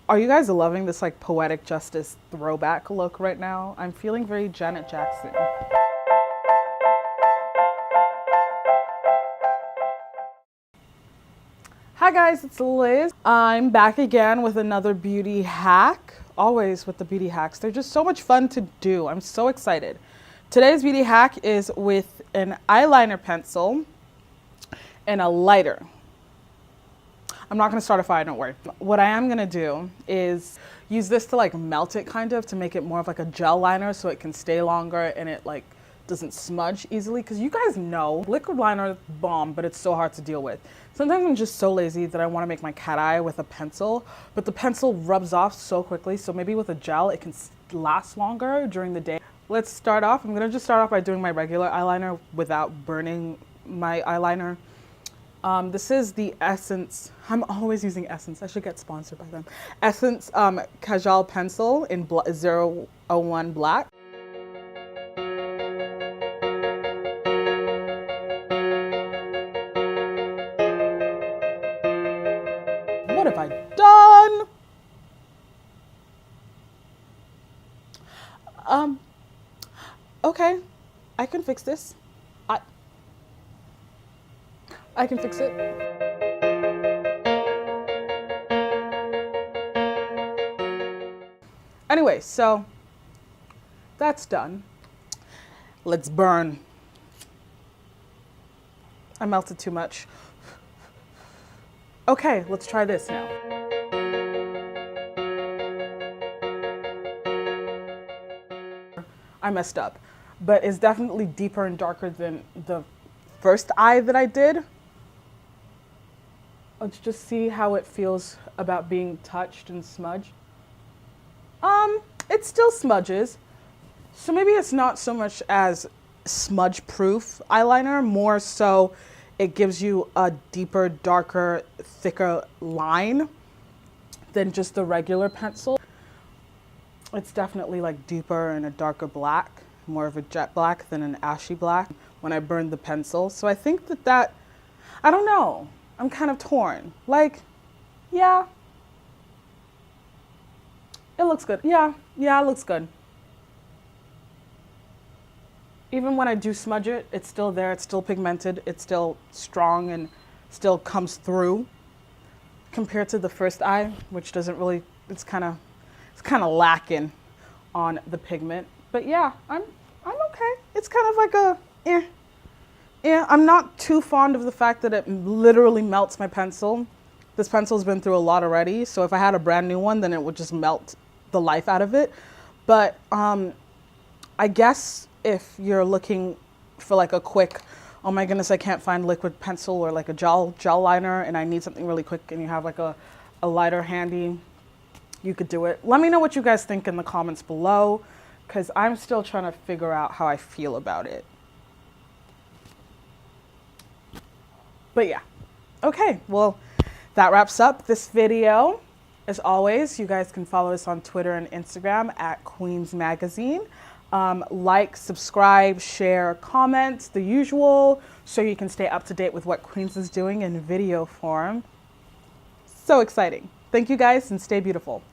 Are you guys loving this like poetic justice throwback look right now? I'm feeling very Janet Jackson. Hi guys, it's Liz. I'm back again with another beauty hack. Always with the beauty hacks. They're just so much fun to do. I'm so excited. Today's beauty hack is with an eyeliner pencil and a lighter. I'm not gonna start a fire, don't worry. What I am gonna do is use this to like melt it kind of to make it more of like a gel liner so it can stay longer and it like doesn't smudge easily. Cause you guys know liquid liner is bomb, but it's so hard to deal with. Sometimes I'm just so lazy that I wanna make my cat eye with a pencil, but the pencil rubs off so quickly. So maybe with a gel, it can last longer during the day. Let's start off. I'm gonna just start off by doing my regular eyeliner without burning my eyeliner. This is the Essence, I'm always using Essence, I should get sponsored by them. Essence Kajal pencil in 001 black. What have I done? Okay, I can fix this. I can fix it. Anyway, so that's done. Let's burn. I melted too much. Okay, let's try this now. I messed up, but it's definitely deeper and darker than the first eye that I did. Let's just see how it feels about being touched and smudged. It still smudges. So maybe it's not so much as smudge-proof eyeliner, more so it gives you a deeper, darker, thicker line than just the regular pencil. It's definitely like deeper and a darker black, more of a jet black than an ashy black when I burned the pencil. So I think that, I don't know. I'm kind of torn. Like, yeah, it looks good. Yeah, it looks good. Even when I do smudge it, it's still there. It's still pigmented. It's still strong and still comes through compared to the first eye, which doesn't really, it's kind of lacking on the pigment. But yeah, I'm okay. It's kind of like a, Yeah, I'm not too fond of the fact that it literally melts my pencil. This pencil's been through a lot already, so if I had a brand new one, then it would just melt the life out of it. But I guess if you're looking for like a quick, oh my goodness, I can't find liquid pencil or like a gel liner and I need something really quick and you have like a lighter handy, you could do it. Let me know what you guys think in the comments below, because I'm still trying to figure out how I feel about it. But yeah, okay, well, that wraps up this video. As always, you guys can follow us on Twitter and Instagram at Qweens Magazine. Like, subscribe, share, comment, the usual, so you can stay up to date with what Qweens is doing in video form. So exciting. Thank you guys and stay beautiful.